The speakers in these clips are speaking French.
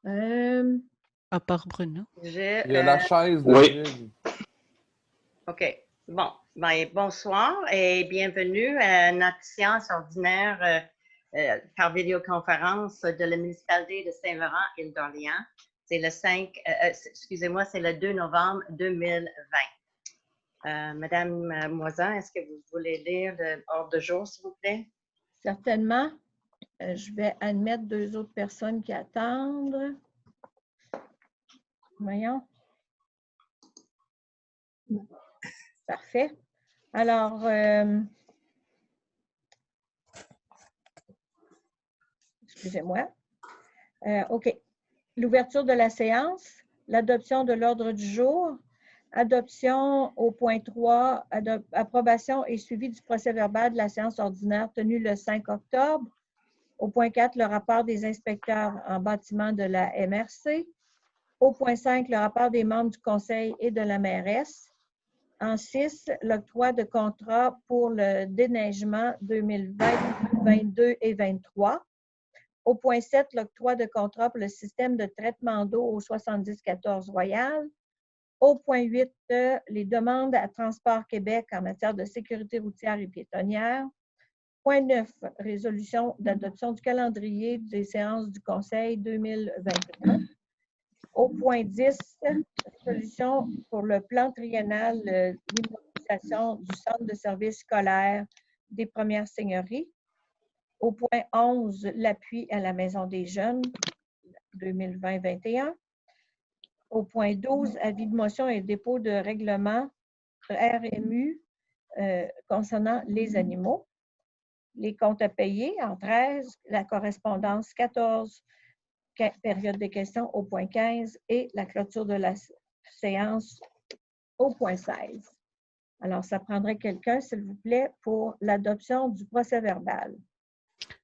À part Bruno. Il y a la chaise de Oui. OK. Bon. Ben, bonsoir et bienvenue à notre séance ordinaire par vidéoconférence de la municipalité de Saint-Laurent, Île-d'Orléans. C'est le excusez-moi, c'est le 2 novembre 2020. Madame Moisan, est-ce que vous voulez lire l'ordre de jour, s'il vous plaît? Certainement. Je vais admettre 2 autres personnes qui attendent. Voyons. Parfait. Alors, excusez-moi. OK. L'ouverture de la séance, l'adoption de l'ordre du jour, adoption au point 3, approbation et suivi du procès-verbal de la séance ordinaire tenue le 5 octobre. Au point 4, le rapport des inspecteurs en bâtiment de la MRC. Au point 5, le rapport des membres du conseil et de la mairesse. En 6, l'octroi de contrat pour le déneigement 2020, 2022 et 2023. Au point 7, l'octroi de contrat pour le système de traitement d'eau au 7014 Royal. Au point 8, les demandes à Transport Québec en matière de sécurité routière et piétonnière. Point 9, résolution d'adoption du calendrier des séances du Conseil 2021. Au point 10, résolution pour le plan triennal d'immobilisation du centre de services scolaires des Premières Seigneuries. Au point 11, l'appui à la Maison des jeunes 2020-21. Au point 12, avis de motion et dépôt de règlement RMU concernant les animaux. Les comptes à payer en 13, la correspondance 14, période des questions au point 15 et la clôture de la séance au point 16. Alors, ça prendrait quelqu'un, s'il vous plaît, pour l'adoption du procès-verbal.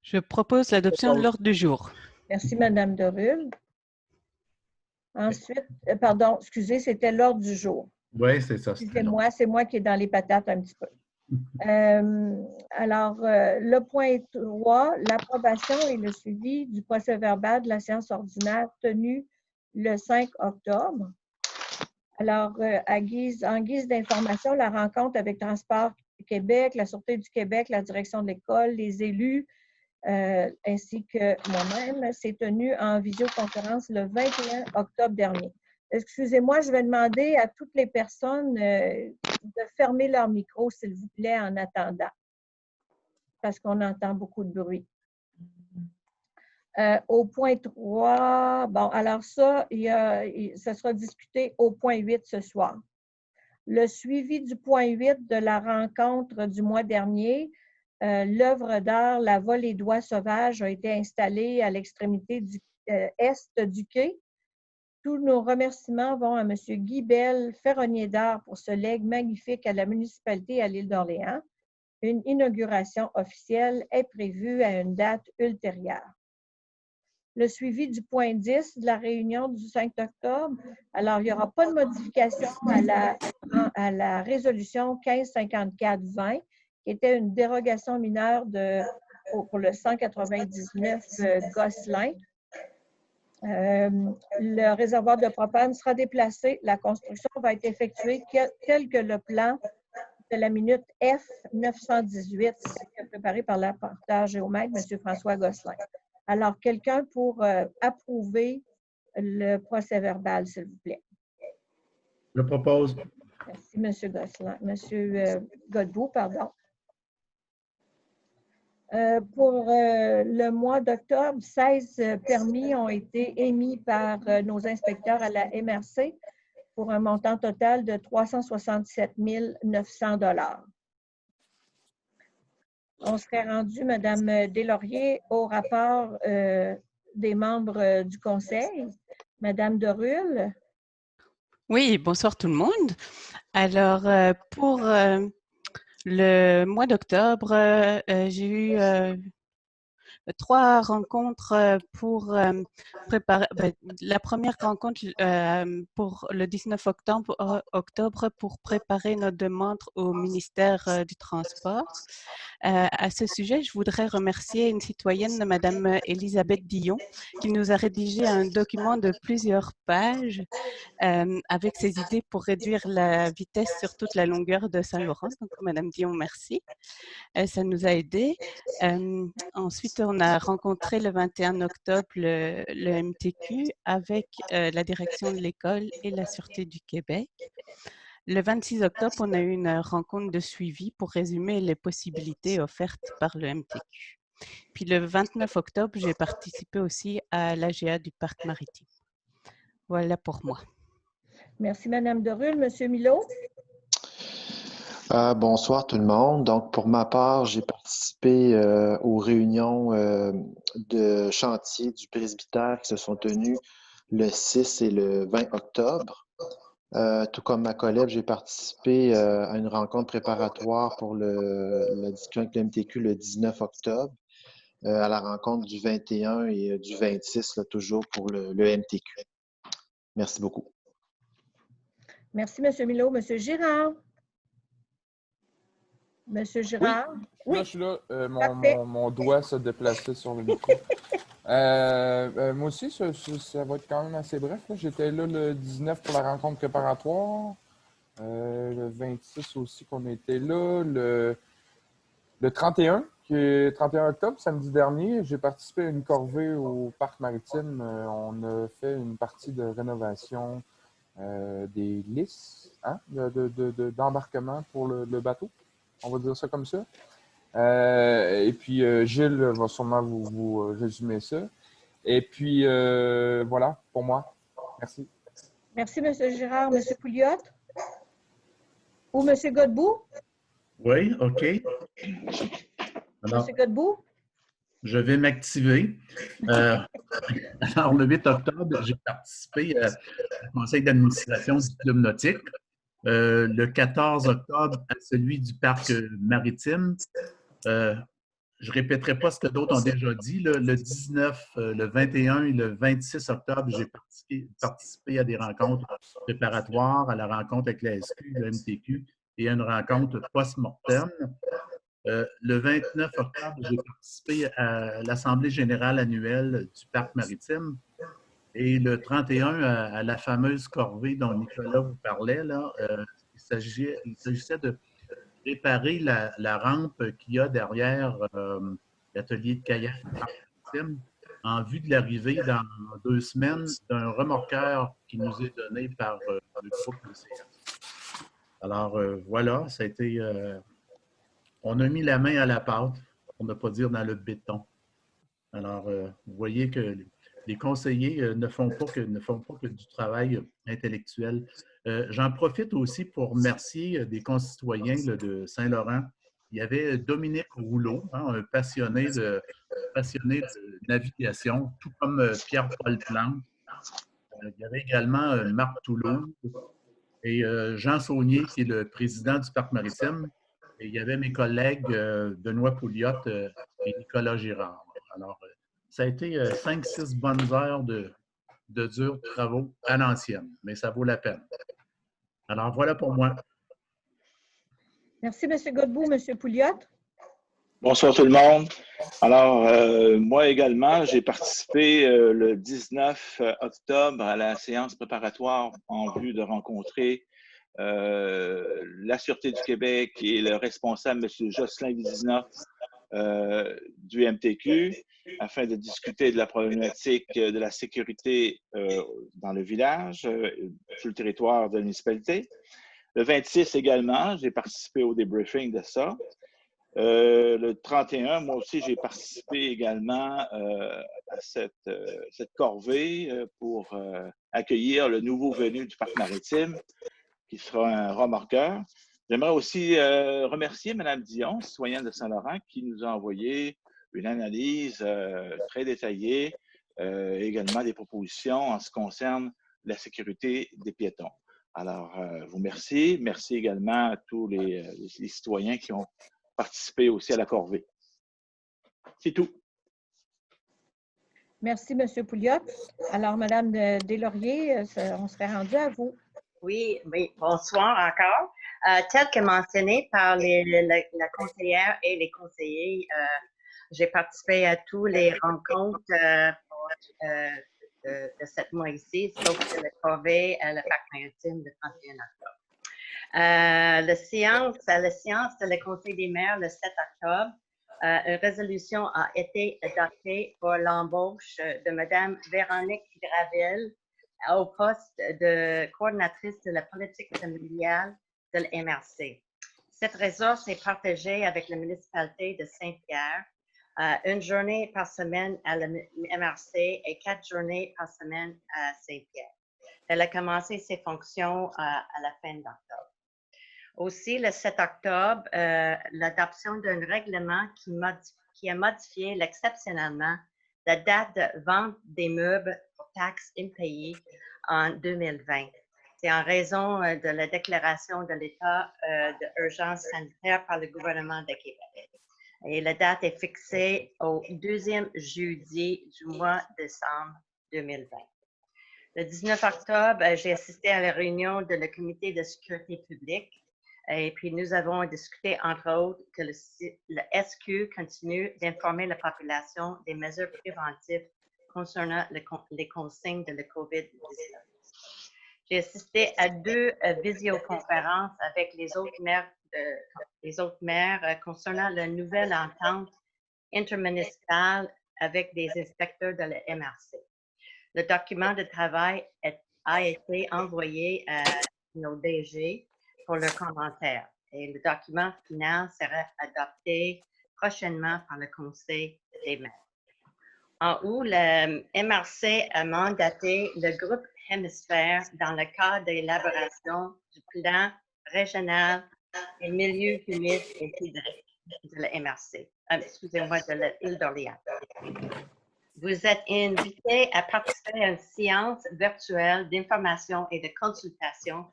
Je propose l'adoption de l'ordre du jour. Merci, Madame Derul. Ensuite, pardon, excusez, c'était l'ordre du jour. Oui, c'est ça. Excusez-moi, c'est moi qui est dans les patates un petit peu. Alors, le point 3, l'approbation et le suivi du procès-verbal de la séance ordinaire tenue le 5 octobre. Alors, en guise d'information, la rencontre avec Transport Québec, la Sûreté du Québec, la direction de l'école, les élus, ainsi que moi-même, s'est tenue en visioconférence le 21 octobre dernier. Excusez-moi, je vais demander à toutes les personnes de fermer leur micro, s'il vous plaît, en attendant, parce qu'on entend beaucoup de bruit. Au point 3, bon, alors ça, ça sera discuté au point 8 ce soir. Le suivi du point 8 de la rencontre du mois dernier, l'œuvre d'art La Volée d'oies sauvages a été installée à l'extrémité est du quai. Tous nos remerciements vont à M. Guy Bell, ferronnier d'art, pour ce legs magnifique à la municipalité à l'île d'Orléans. Une inauguration officielle est prévue à une date ultérieure. Le suivi du point 10 de la réunion du 5 octobre. Alors, il n'y aura pas de modification à la résolution 1554-20, qui était une dérogation mineure pour le 199 Gosselin. Le réservoir de propane sera déplacé. La construction va être effectuée tel que le plan de la minute F918, préparé par l'apporteur géomètre, M. François Gosselin. Alors, quelqu'un pour approuver le procès-verbal, s'il vous plaît. Je propose. Merci, M. Gosselin. M. Godbout, pardon. Pour le mois d'octobre, 16 permis ont été émis par nos inspecteurs à la MRC pour un montant total de 367 900 $. On serait rendu, Mme Deslauriers, au rapport des membres du conseil. Mme Derul. Oui, bonsoir tout le monde. Alors, pour le mois d'octobre, j'ai eu trois rencontres pour préparer. La première rencontre pour le 19 octobre pour préparer notre demande au ministère du Transport. À ce sujet, je voudrais remercier une citoyenne, Madame Elisabeth Dillon, qui nous a rédigé un document de plusieurs pages avec ses idées pour réduire la vitesse sur toute la longueur de Saint-Laurent. Donc, Madame Dion, merci. Ça nous a aidés. Ensuite, on a rencontré le 21 octobre le MTQ avec la direction de l'école et la Sûreté du Québec. Le 26 octobre, on a eu une rencontre de suivi pour résumer les possibilités offertes par le MTQ. Puis le 29 octobre, j'ai participé aussi à l'AGA du Parc maritime. Voilà pour moi. Merci, Madame Derul. Monsieur Milot? Bonsoir tout le monde. Donc, pour ma part, j'ai participé aux réunions de chantier du presbytère qui se sont tenues le 6 et le 20 octobre. Tout comme ma collègue, j'ai participé à une rencontre préparatoire pour la discussion avec le MTQ le 19 octobre, à la rencontre du 21 et du 26, là, toujours pour le MTQ. Merci beaucoup. Merci, Monsieur Milot. Monsieur Girard? Monsieur Girard? Oui, je suis là. Parfait. Mon doigt s'est déplacé sur le micro. Moi aussi, ça va être quand même assez bref. J'étais là le 19 pour la rencontre préparatoire. Le 26 aussi qu'on était là. Le 31, qui est 31 octobre, samedi dernier, j'ai participé à une corvée au Parc maritime. On a fait une partie de rénovation des lisses d'embarquement pour le bateau. On va dire ça comme ça. Et puis, Gilles va sûrement vous résumer ça. Et puis, voilà, pour moi. Merci. Merci, Monsieur Girard. Monsieur Pouliot? Ou Monsieur Godbout? Oui, OK. Alors, Monsieur Godbout? je vais m'activer. Alors, le 8 octobre, j'ai participé au conseil d'administration du Club nautique. Le 14 octobre, à celui du parc maritime. Je ne répéterai pas ce que d'autres ont déjà dit. Le 19, le 21 et le 26 octobre, j'ai participé à des rencontres préparatoires, à la rencontre avec la SQ, le MTQ et à une rencontre post-mortem. Le 29 octobre, j'ai participé à l'Assemblée générale annuelle du Parc maritime. Et le 31, à la fameuse corvée dont Nicolas vous parlait, là, il s'agissait de réparer la rampe qu'il y a derrière l'atelier de kayak du Parc maritime en vue de l'arrivée dans 2 semaines d'un remorqueur qui nous est donné par le groupe ECS. Alors voilà, ça a été... on a mis la main à la pâte, pour ne pas dire dans le béton. Alors, vous voyez que les conseillers ne font pas que du travail intellectuel. J'en profite aussi pour remercier des concitoyens là, de Saint-Laurent. Il y avait Dominique Rouleau, un passionné de navigation, tout comme Pierre-Paul Plante. Il y avait également Marc Toulouse et Jean Saunier, qui est le président du Parc maritime. Et il y avait mes collègues Benoît Pouliot et Nicolas Girard. Alors, ça a été 5-6 bonnes heures de durs travaux à l'ancienne, mais ça vaut la peine. Alors, voilà pour moi. Merci, Monsieur Godbout. Monsieur Pouliot? Bonsoir tout le monde. Alors, moi également, j'ai participé le 19 octobre à la séance préparatoire en vue de rencontrer la Sûreté du Québec et le responsable, M. Jocelyn Vizina, du MTQ, afin de discuter de la problématique de la sécurité dans le village, sur le territoire de la municipalité. Le 26 également, j'ai participé au débriefing de ça. Le 31, moi aussi, j'ai participé également à cette corvée pour accueillir le nouveau venu du Parc maritime, qui sera un remorqueur. J'aimerais aussi remercier Mme Dion, citoyenne de Saint-Laurent, qui nous a envoyé une analyse très détaillée, également des propositions en ce qui concerne la sécurité des piétons. Alors, vous remercie. Merci également à tous les citoyens qui ont participé aussi à la corvée. C'est tout. Merci, M. Pouliot. Alors, Mme Deslauriers, on serait rendu à vous. Oui, bonsoir encore. Tel que mentionné par la conseillère et les conseillers, j'ai participé à tous les rencontres de 7 mois ici, sauf le COVID à la Parc maritime le 31 octobre. La séance de le Conseil des maires le 7 octobre, une résolution a été adoptée pour l'embauche de Mme Véronique Gravel au poste de coordinatrice de la politique familiale de l'MRC. Cette ressource est partagée avec la municipalité de Saint-Pierre, une journée par semaine à la MRC et 4 journées par semaine à Saint-Pierre. Elle a commencé ses fonctions à la fin d'octobre. Aussi, le 7 octobre, l'adoption d'un règlement qui a modifié exceptionnellement la date de vente des meubles pour taxes impayées en 2020. C'est en raison de la déclaration de l'état d'urgence sanitaire par le gouvernement de Québec. Et la date est fixée au 2e jeudi du mois de décembre 2020. Le 19 octobre, j'ai assisté à la réunion de le comité de sécurité publique. Et puis, nous avons discuté, entre autres, que le SQ continue d'informer la population des mesures préventives concernant les consignes de la COVID-19. J'ai assisté à 2 visioconférences avec les autres maires concernant la nouvelle entente intermunicipale avec des inspecteurs de la MRC. Le document de travail a été envoyé à nos DG pour leurs commentaires. Et le document final sera adopté prochainement par le Conseil des maires. En août, le MRC a mandaté le groupe Hémisphère dans le cadre de l'élaboration du plan régional des milieux humides et hydriques de la MRC. Excusez-moi, de l'île d'Orléans. Vous êtes invités à participer à une séance virtuelle d'information et de consultation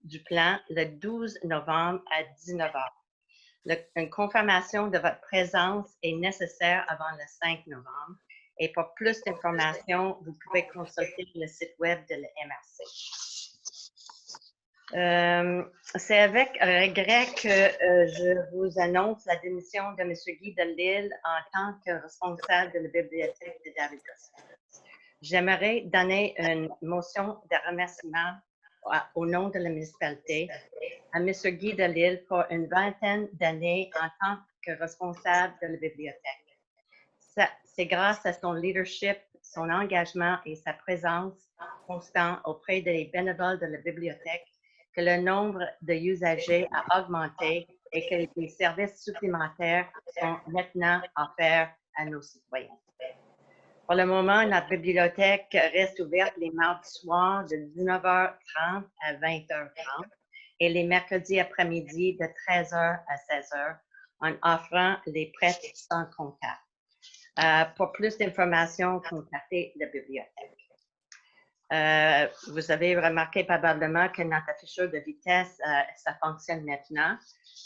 du plan le 12 novembre à 19h. Une confirmation de votre présence est nécessaire avant le 5 novembre. Et pour plus d'informations, vous pouvez consulter le site web de la MRC. C'est avec regret que je vous annonce la démission de M. Guy Delisle en tant que responsable de la bibliothèque de David-Gosselin. J'aimerais donner une motion de remerciement au nom de la municipalité à M. Guy Delisle pour une vingtaine d'années en tant que responsable de la bibliothèque. C'est grâce à son leadership, son engagement et sa présence constante auprès des bénévoles de la bibliothèque que le nombre de usagers a augmenté et que des services supplémentaires sont maintenant offerts à nos citoyens. Pour le moment, notre bibliothèque reste ouverte les mardis soirs de 19h30 à 20h30 et les mercredis après-midi de 13h à 16h en offrant les prêts sans contact. Pour plus d'informations, contactez la bibliothèque. Vous avez remarqué probablement que notre afficheur de vitesse, ça fonctionne maintenant.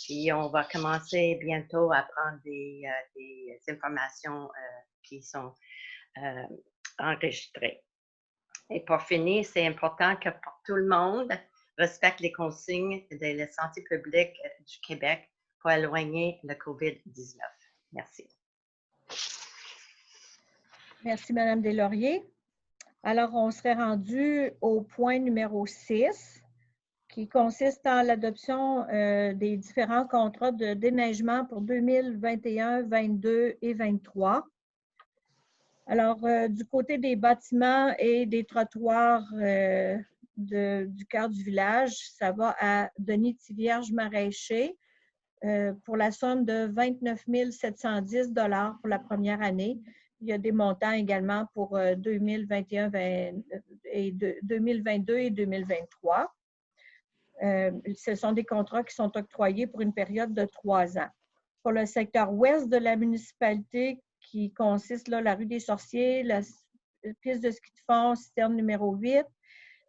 Puis on va commencer bientôt à prendre des informations qui sont enregistrées. Et pour finir, c'est important que pour tout le monde respecte les consignes de la santé publique du Québec pour éloigner le COVID-19. Merci. Merci, Mme Deslauriers. Alors, on serait rendu au point numéro 6, qui consiste en l'adoption des différents contrats de déneigement pour 2021, 2022 et 2023. Alors, du côté des bâtiments et des trottoirs du cœur du village, ça va à Denis Tivierge-Maraîcher pour la somme de 29 710 $ pour la première année. Il y a des montants également pour 2021 et 2022 et 2023. Ce sont des contrats qui sont octroyés pour une période de 3 ans. Pour le secteur ouest de la municipalité, qui consiste là, la rue des Sorciers, la piste de ski de fond, citerne numéro 8,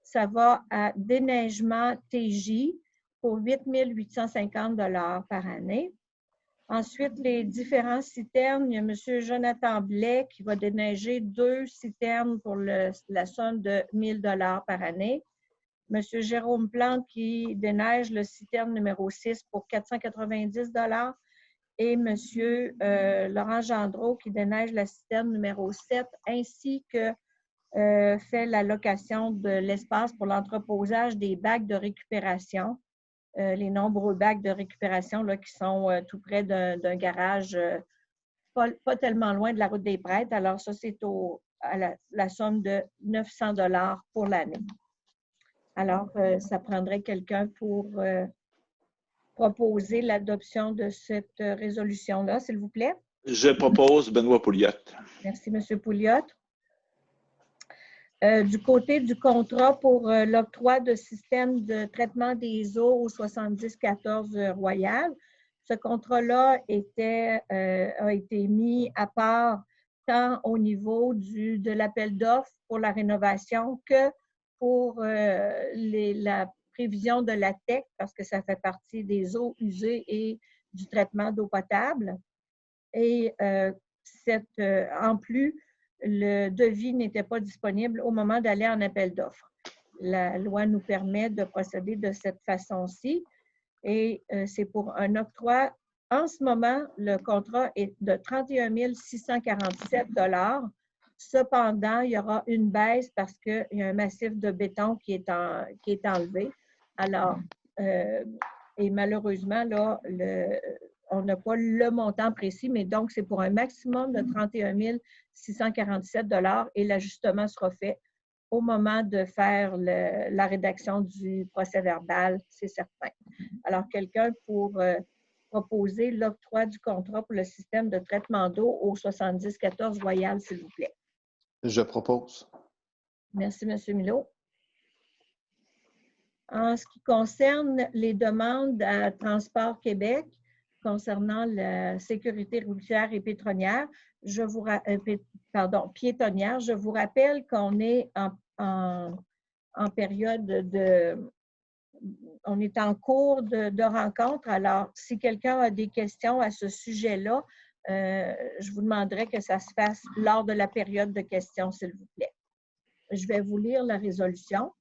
ça va à déneigement TJ pour 8 850 $ par année. Ensuite, les différents citernes, il y a M. Jonathan Blais qui va déneiger 2 citernes pour la somme de 1 000 $ par année. M. Jérôme Plante qui déneige le citerne numéro 6 pour 490 $ et M. Laurent Gendreau qui déneige la citerne numéro 7 ainsi que fait la location de l'espace pour l'entreposage des bacs de récupération. Les nombreux bacs de récupération là, qui sont tout près d'un garage pas tellement loin de la route des Prêtres. Alors, ça, c'est à la somme de 900 $ pour l'année. Alors, ça prendrait quelqu'un pour proposer l'adoption de cette résolution-là, s'il vous plaît. Je propose Benoît Pouliot. Merci, M. Pouliot. Du côté du contrat pour l'octroi de système de traitement des eaux au 7014 Royal, ce contrat-là a été mis à part tant au niveau de l'appel d'offres pour la rénovation que pour la prévision de la TEC, parce que ça fait partie des eaux usées et du traitement d'eau potable. Et en plus, le devis n'était pas disponible au moment d'aller en appel d'offres. La loi nous permet de procéder de cette façon-ci et c'est pour un octroi. En ce moment, le contrat est de 31 647 $. Cependant, il y aura une baisse parce qu'il y a un massif de béton qui est enlevé. Alors, et malheureusement, là, on n'a pas le montant précis, mais donc c'est pour un maximum de 31 647 $ et l'ajustement sera fait au moment de faire la rédaction du procès-verbal, c'est certain. Alors, quelqu'un pour proposer l'octroi du contrat pour le système de traitement d'eau au 7014 Royal, s'il vous plaît. Je propose. Merci, M. Milot. En ce qui concerne les demandes à Transport Québec, concernant la sécurité routière et piétonnière, piétonnière, je vous rappelle qu'on est en période on est en cours de rencontre. Alors, si quelqu'un a des questions à ce sujet-là, je vous demanderai que ça se fasse lors de la période de questions, s'il vous plaît. Je vais vous lire la résolution.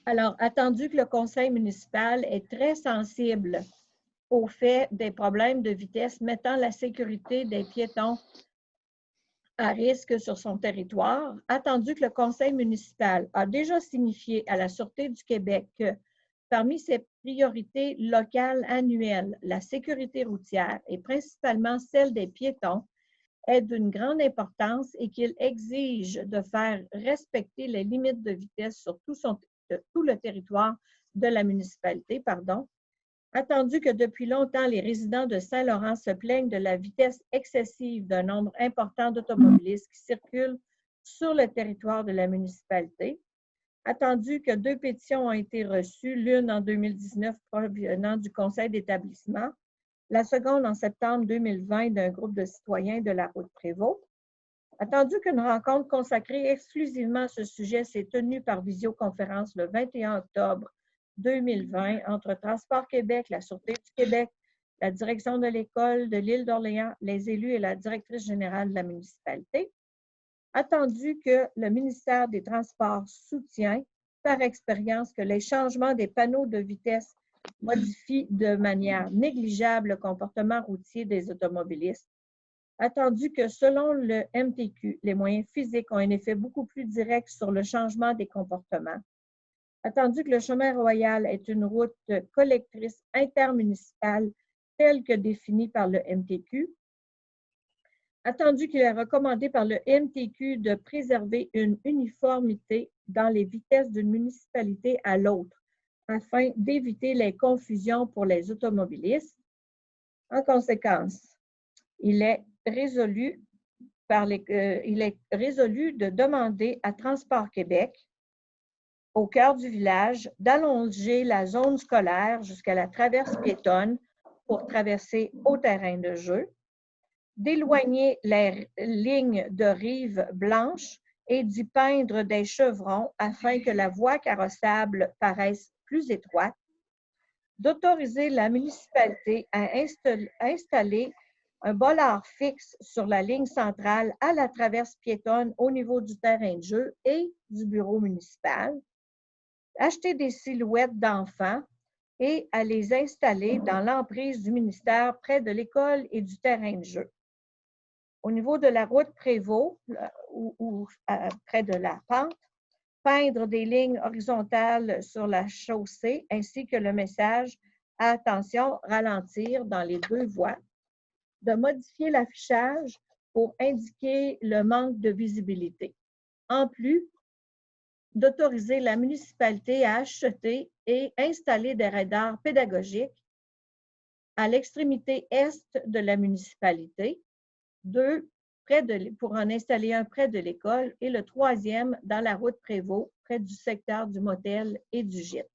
Alors, attendu que le conseil municipal est très sensible au fait des problèmes de vitesse mettant la sécurité des piétons à risque sur son territoire, attendu que le conseil municipal a déjà signifié à la Sûreté du Québec que parmi ses priorités locales annuelles, la sécurité routière et principalement celle des piétons est d'une grande importance et qu'il exige de faire respecter les limites de vitesse sur tout le territoire de la municipalité, attendu que depuis longtemps, les résidents de Saint-Laurent se plaignent de la vitesse excessive d'un nombre important d'automobilistes qui circulent sur le territoire de la municipalité, attendu que 2 pétitions ont été reçues, l'une en 2019 provenant du conseil d'établissement, la seconde en septembre 2020 d'un groupe de citoyens de la route Prévost, attendu qu'une rencontre consacrée exclusivement à ce sujet s'est tenue par visioconférence le 21 octobre 2020 entre Transport Québec, la Sûreté du Québec, la direction de l'école de l'île d'Orléans, les élus et la directrice générale de la municipalité. Attendu que le ministère des Transports soutient par expérience que les changements des panneaux de vitesse modifient de manière négligeable le comportement routier des automobilistes. Attendu que selon le MTQ, les moyens physiques ont un effet beaucoup plus direct sur le changement des comportements. Attendu que le chemin royal est une route collectrice intermunicipale telle que définie par le MTQ. Attendu qu'il est recommandé par le MTQ de préserver une uniformité dans les vitesses d'une municipalité à l'autre afin d'éviter les confusions pour les automobilistes. En conséquence, il est résolu de demander à Transport Québec au cœur du village, d'allonger la zone scolaire jusqu'à la traverse piétonne pour traverser au terrain de jeu, d'éloigner les lignes de rive blanche et d'y peindre des chevrons afin que la voie carrossable paraisse plus plus étroite, d'autoriser la municipalité à installer un bollard fixe sur la ligne centrale à la traverse piétonne au niveau du terrain de jeu et du bureau municipal, acheter des silhouettes d'enfants et à les installer dans l'emprise du ministère près de l'école et du terrain de jeu. Au niveau de la route Prévost, ou près de la pente, peindre des lignes horizontales sur la chaussée ainsi que le message « Attention, ralentir » dans les deux voies, de modifier l'affichage pour indiquer le manque de visibilité. En plus, d'autoriser la municipalité à acheter et installer des radars pédagogiques à l'extrémité est de la municipalité, deux pour en installer un près de l'école et le troisième dans la route Prévost, près du secteur du motel et du gîte.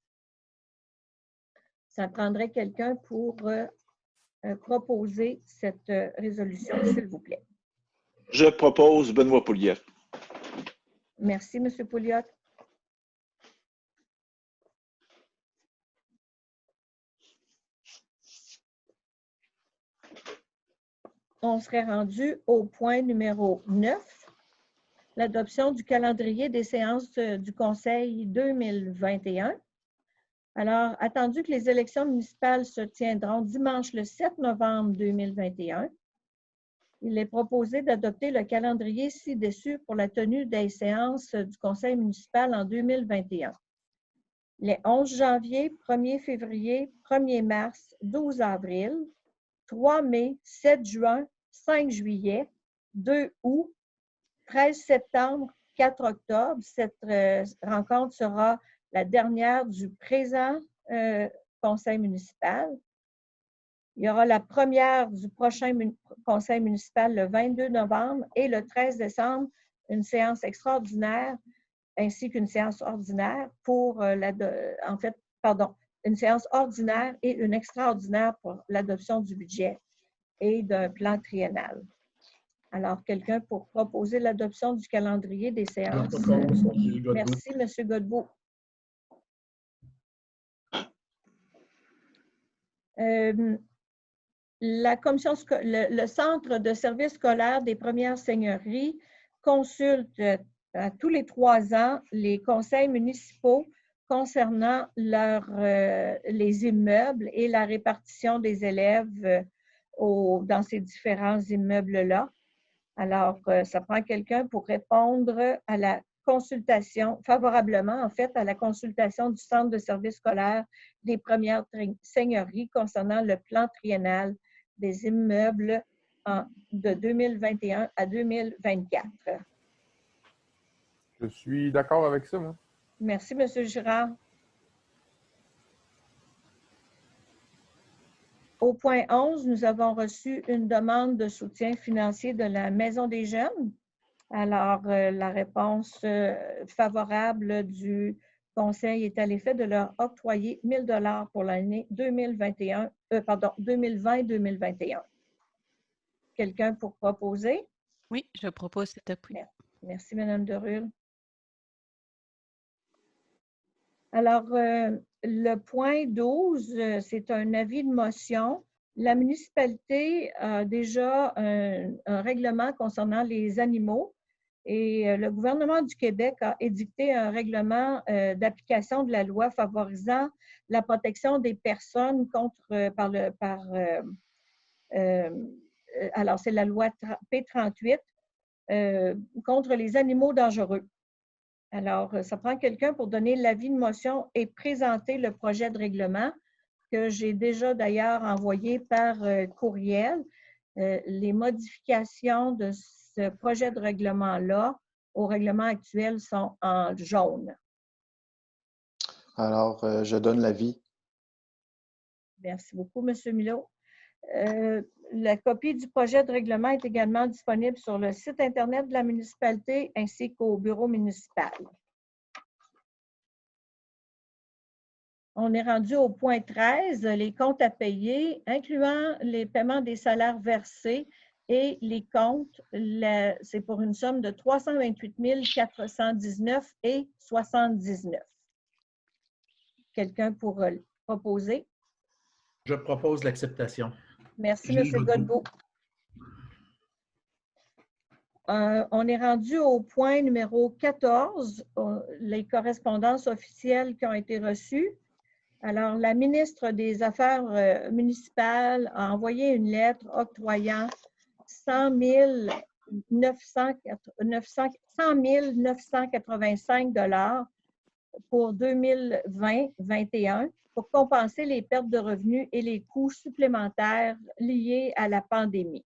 Ça prendrait quelqu'un pour proposer cette résolution, s'il vous plaît. Je propose Benoît Pouliot. Merci, M. Pouliot. On serait rendu au point numéro 9, l'adoption du calendrier des séances du Conseil 2021. Alors, attendu que les élections municipales se tiendront dimanche le 7 novembre 2021, il est proposé d'adopter le calendrier ci-dessus pour la tenue des séances du Conseil municipal en 2021. Les 11 janvier, 1er février, 1er mars, 12 avril, 3 mai, 7 juin, 5 juillet, 2 août, 13 septembre, 4 octobre. Cette rencontre sera la dernière du présent conseil municipal. Il y aura la première du prochain conseil municipal le 22 novembre et le 13 décembre, une séance extraordinaire ainsi qu'une séance ordinaire pour une séance ordinaire et une extraordinaire pour l'adoption du budget et d'un plan triennal. Alors, quelqu'un pour proposer l'adoption du calendrier des séances? Merci, M. Godbout. La commission, le Centre de services scolaires des premières seigneuries consulte à tous les 3 ans les conseils municipaux concernant les immeubles et la répartition des élèves dans ces différents immeubles-là. Alors, ça prend quelqu'un pour répondre à la consultation, favorablement en fait, à la consultation du Centre de services scolaires des premières seigneuries concernant le plan triennal des immeubles de 2021 à 2024. Je suis d'accord avec ça, moi. Merci, M. Girard. Au point 11, nous avons reçu une demande de soutien financier de la Maison des Jeunes. Alors, la réponse favorable du Conseil est à l'effet de leur octroyer 1 000 $ pour l'année 2020-2021. Quelqu'un pour proposer? Oui, je propose cet appui. Merci, Mme Derul. Alors, le point 12, c'est un avis de motion. La municipalité a déjà un règlement concernant les animaux et le gouvernement du Québec a édicté un règlement d'application de la loi favorisant la protection des personnes alors c'est la loi P38 contre les animaux dangereux. Alors, ça prend quelqu'un pour donner l'avis de motion et présenter le projet de règlement que j'ai déjà d'ailleurs envoyé par courriel. Les modifications de ce projet de règlement-là au règlement actuel sont en jaune. Alors, je donne l'avis. Merci beaucoup, M. Milot. La copie du projet de règlement est également disponible sur le site Internet de la municipalité ainsi qu'au bureau municipal. On est rendu au point 13, les comptes à payer, incluant les paiements des salaires versés et les comptes. C'est pour une somme de 328 419,79 $. quelqu'un pour proposer? Je propose l'acceptation. Merci, Gilles M. Godbout. On est rendu au point numéro 14, les correspondances officielles qui ont été reçues. Alors, la ministre des Affaires municipales a envoyé une lettre octroyant 100 985 $ pour 2020-2021 pour compenser les pertes de revenus et les coûts supplémentaires liés à la pandémie.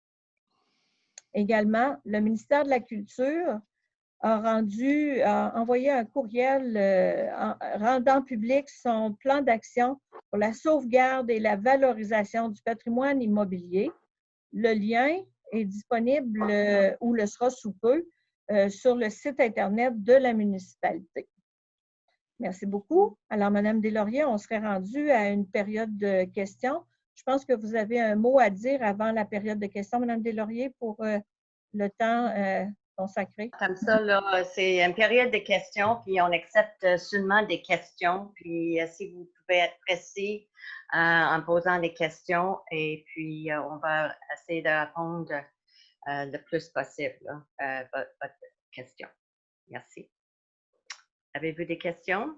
Également, le ministère de la Culture a envoyé un courriel rendant public son plan d'action pour la sauvegarde et la valorisation du patrimoine immobilier. Le lien est disponible ou le sera sous peu sur le site Internet de la municipalité. Merci beaucoup. Alors, Mme Deslauriers, on serait rendu à une période de questions. Je pense que vous avez un mot à dire avant la période de questions, Mme Deslauriers, pour le temps consacré. Comme ça, là, c'est une période de questions, puis on accepte seulement des questions. Puis si vous pouvez être précis en posant des questions, et puis on va essayer de répondre le plus possible à votre question. Merci. Avez-vous des questions?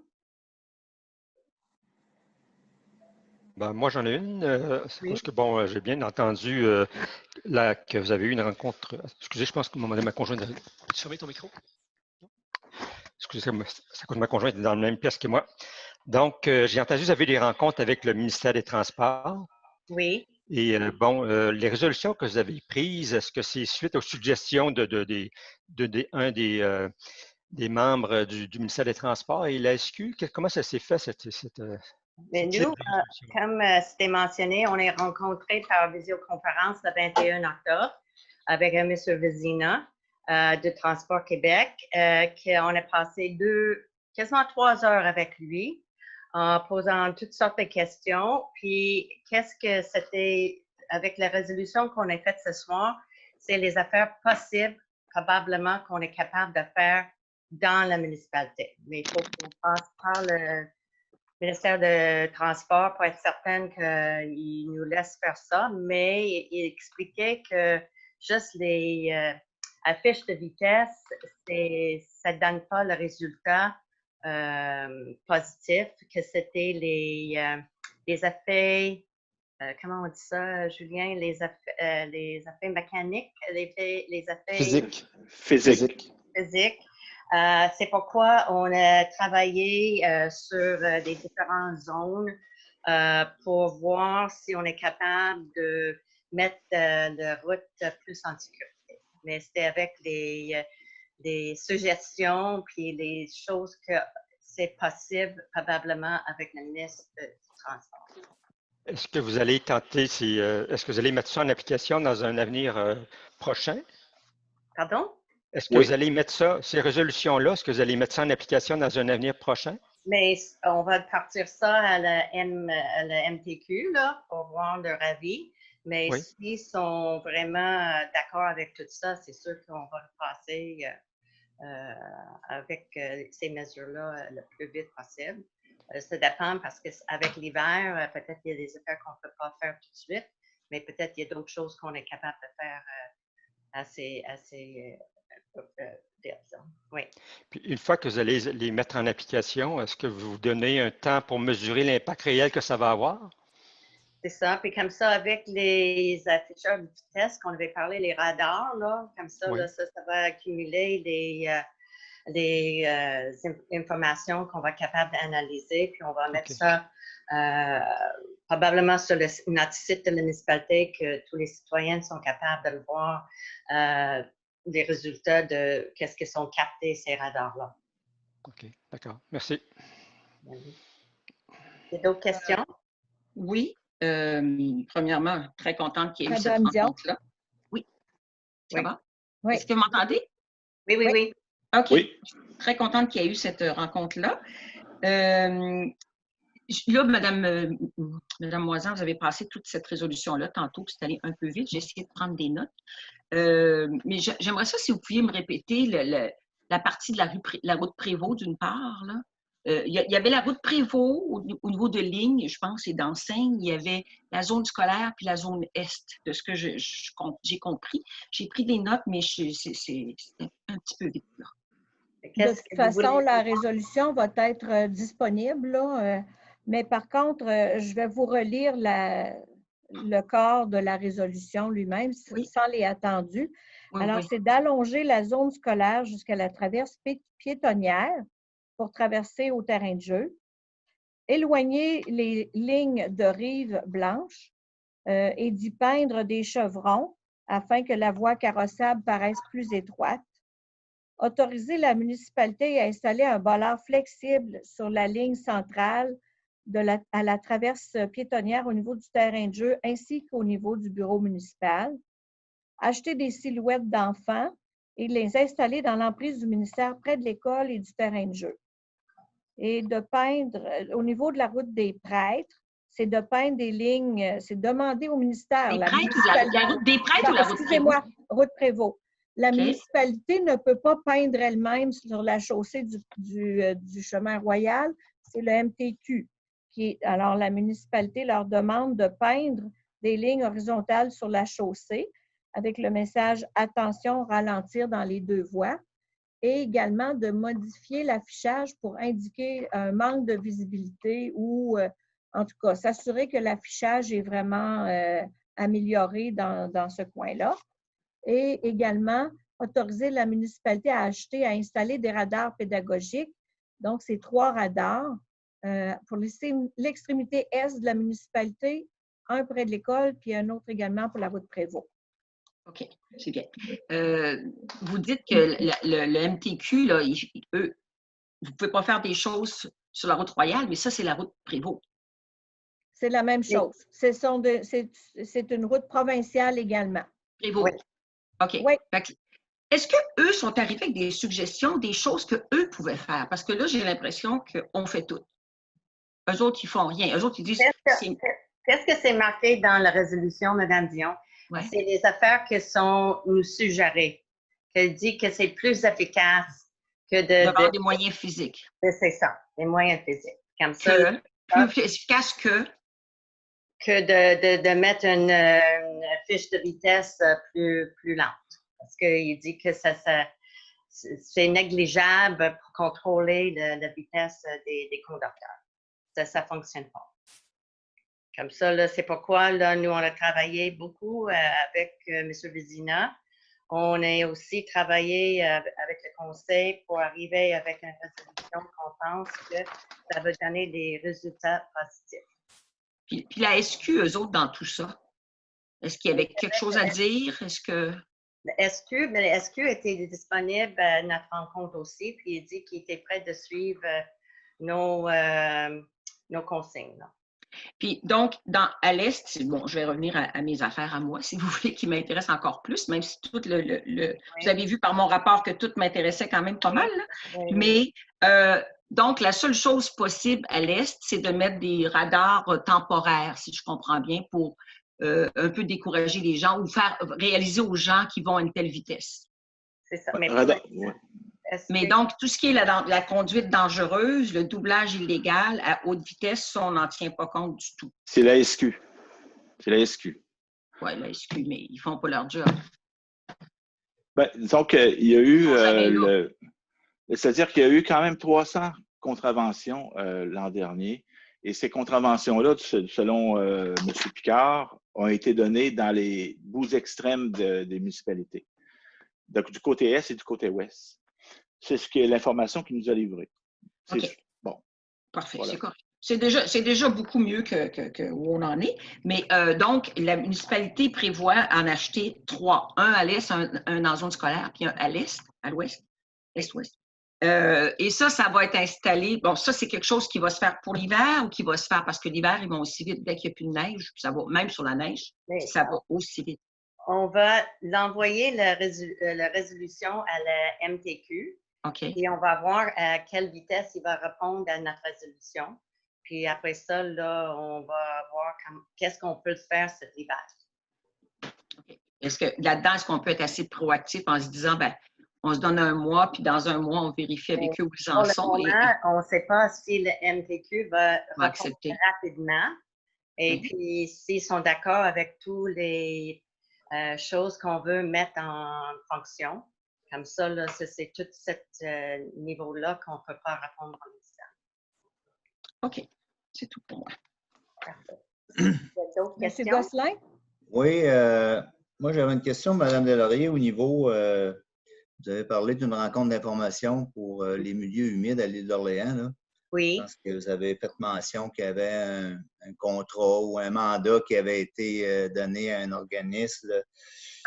Ben, moi, j'en ai une. Oui. Parce que, bon, j'ai bien entendu là, que vous avez eu une rencontre. Excusez, je pense que ma conjointe. Peux-tu fermer ton micro? Excusez, c'est que ma conjointe est dans la même pièce que moi. Donc, j'ai entendu que vous avez des rencontres avec le ministère des Transports. Oui. Et bon, les résolutions que vous avez prises, est-ce que c'est suite aux suggestions d'un des membres du ministère des Transports et la SQ? Comment ça s'est fait, Mais nous, comme c'était mentionné, on est rencontrés par visioconférence le 21 octobre avec M. Vézina de Transport Québec, qu'on a passé quasiment 3 heures avec lui en posant toutes sortes de questions. Puis, qu'est-ce que c'était avec la résolution qu'on a faite ce soir? C'est les affaires possibles, probablement, qu'on est capable de faire dans la municipalité. Mais il faut qu'on passe par le ministère de Transport pour être certaine qu'il nous laisse faire ça, mais il expliquait que juste les affiches de vitesse, ça ne donne pas le résultat positif, que c'était les effets, comment on dit ça, Julien, les effets mécaniques, les effets Physique. physiques. C'est pourquoi on a travaillé sur des différentes zones pour voir si on est capable de mettre la route plus en sécurité. Mais c'était avec des suggestions puis les choses que c'est possible probablement avec le ministre du Transport. Est-ce que vous allez tenter, est-ce que vous allez mettre ça en application dans un avenir prochain? Pardon? Est-ce que vous allez mettre ça, ces résolutions-là, est-ce que vous allez mettre ça en application dans un avenir prochain? Mais on va partir ça à la MTQ là, pour voir leur avis. Mais Oui. s'ils sont vraiment d'accord avec tout ça, c'est sûr qu'on va passer avec ces mesures-là le plus vite possible. Ça dépend parce qu'avec l'hiver, peut-être qu'il y a des affaires qu'on ne peut pas faire tout de suite, mais peut-être qu'il y a d'autres choses qu'on est capable de faire assez oui. Puis une fois que vous allez les mettre en application, est-ce que vous vous donnez un temps pour mesurer l'impact réel que ça va avoir? C'est ça. Puis comme ça, avec les afficheurs de vitesse qu'on avait parlé, les radars, là, comme ça, Oui. là, ça va accumuler des informations qu'on va être capable d'analyser, puis on va mettre ça probablement sur notre site de la municipalité, que tous les citoyens sont capables de le voir, les résultats de qu'est-ce que sont captés ces radars-là. OK, d'accord. Merci. Il y a d'autres questions? Oui. Premièrement, très contente qu'il y ait eu cette Madame Dion. rencontre-là. Oui. Ça Oui. va? Oui. Est-ce que vous m'entendez? Oui, oui, oui. OK. Oui. Très contente qu'il y ait eu cette rencontre-là. Là, Madame Moisan, vous avez passé toute cette résolution-là tantôt, puis c'est allé un peu vite. J'ai essayé de prendre des notes. Mais j'aimerais ça si vous pouviez me répéter la partie de la route Prévost, d'une part, là. il y avait la route Prévost au niveau de ligne, je pense, et d'enseigne. Il y avait la zone scolaire puis la zone est, de ce que j'ai compris. J'ai pris des notes, mais c'était un petit peu vite, là. De toute façon, la résolution va être disponible, là, mais par contre, je vais vous relire le corps de la résolution lui-même sans les attendus. Oui, alors, oui. c'est d'allonger la zone scolaire jusqu'à la traverse piétonnière pour traverser au terrain de jeu, éloigner les lignes de rive blanche et d'y peindre des chevrons afin que la voie carrossable paraisse plus étroite. Autoriser la municipalité à installer un bollard flexible sur la ligne centrale à la traverse piétonnière au niveau du terrain de jeu ainsi qu'au niveau du bureau municipal. Acheter des silhouettes d'enfants et les installer dans l'emprise du ministère près de l'école et du terrain de jeu. Et de peindre, au niveau de la route des prêtres, c'est de peindre des lignes, c'est demander au ministère. La route des prêtres ou la route Prévost? Excusez-moi, route Prévost. La municipalité ne peut pas peindre elle-même sur la chaussée du chemin royal, c'est le MTQ. Alors, la municipalité leur demande de peindre des lignes horizontales sur la chaussée avec le message « Attention, ralentir dans les deux voies » et également de modifier l'affichage pour indiquer un manque de visibilité ou, en tout cas, s'assurer que l'affichage est vraiment amélioré dans ce coin-là. Et également, autoriser la municipalité à installer des radars pédagogiques. Donc, c'est 3 radars pour l'extrémité est de la municipalité, un près de l'école, puis un autre également pour la route Prévost. OK, c'est bien. Vous dites que le MTQ, là, eux, vous ne pouvez pas faire des choses sur la route royale, mais ça, c'est la route Prévost. C'est la même chose. C'est une route provinciale également. Prévost. Oui. OK. Oui. Est-ce qu'eux sont arrivés avec des suggestions, des choses qu'eux pouvaient faire? Parce que là, j'ai l'impression qu'on fait tout. Eux autres, ils ne font rien. Eux autres, ils disent… Qu'est-ce que c'est marqué dans la résolution, Mme Dion? Ouais. C'est les affaires qui sont nous suggérées. Qu'elle dit que c'est plus efficace que d'avoir des moyens physiques. C'est ça, des moyens physiques. Comme ça, plus efficace que de mettre une fiche de vitesse plus lente. Parce qu'il dit que c'est négligeable pour contrôler la vitesse des conducteurs. Ça ne fonctionne pas. Comme ça, là, c'est pourquoi là, nous, on a travaillé beaucoup avec M. Vézina. On a aussi travaillé avec le conseil pour arriver avec une résolution qu'on pense que ça va donner des résultats positifs. Puis la SQ, eux autres, dans tout ça, est-ce qu'il y avait quelque chose à dire? Est-ce que… Le SQ était disponible à notre rencontre aussi, puis il dit qu'il était prêt de suivre nos consignes. Là. Puis donc, à l'Est, bon, je vais revenir à mes affaires à moi, si vous voulez, qui m'intéressent encore plus, même si tout oui. Vous avez vu par mon rapport que tout m'intéressait quand même pas mal, là. Oui. Mais donc, la seule chose possible à l'Est, c'est de mettre des radars temporaires, si je comprends bien, pour un peu décourager les gens ou faire réaliser aux gens qui vont à une telle vitesse. C'est ça. Mais donc, tout ce qui est la conduite dangereuse, le doublage illégal à haute vitesse, ça, on n'en tient pas compte du tout. C'est la SQ. C'est la SQ. Oui, la SQ, mais ils ne font pas leur job. Ben, disons qu'il y a eu… c'est-à-dire qu'il y a eu quand même 300 contraventions l'an dernier. Et ces contraventions-là, selon M. Picard, ont été données dans les bouts extrêmes des municipalités. Donc, du côté est et du côté ouest. C'est l'information qu'il nous a livrée. Okay. Bon. Parfait, voilà. C'est correct. C'est déjà beaucoup mieux que où on en est. Mais donc, la municipalité prévoit en acheter 3. Un à l'est, un en zone scolaire, puis un à l'est, à l'ouest, est-ouest. Et ça va être installé. Bon, ça, c'est quelque chose qui va se faire pour l'hiver ou qui va se faire parce que l'hiver, ils vont aussi vite dès qu'il n'y a plus de neige. Ça va, même sur la neige, ça va aussi vite. On va l'envoyer la résolution à la MTQ. Okay. Et on va voir à quelle vitesse il va répondre à notre résolution. Puis après ça, là, on va voir qu'est-ce qu'on peut faire cet hiver. Okay. Est-ce que là-dedans, est-ce qu'on peut être assez proactif en se disant, ben, on se donne un mois, puis dans un mois, on vérifie avec eux où ils en Pour le sont. moment, on ne sait pas si le MTQ va répondre accepter. rapidement. Et puis, s'ils sont d'accord avec toutes les choses qu'on veut mettre en fonction, comme ça, là, c'est tout ce niveau-là qu'on ne peut pas répondre en instant. OK. C'est tout pour moi. Parfait. Il y a d'autres Monsieur questions? Gosselin? Oui, moi j'avais une question, Mme Delaurier, au niveau, vous avez parlé d'une rencontre d'information pour les milieux humides à l'île d'Orléans, là. Oui. Je pense que vous avez fait mention qu'il y avait un contrat ou un mandat qui avait été donné à un organisme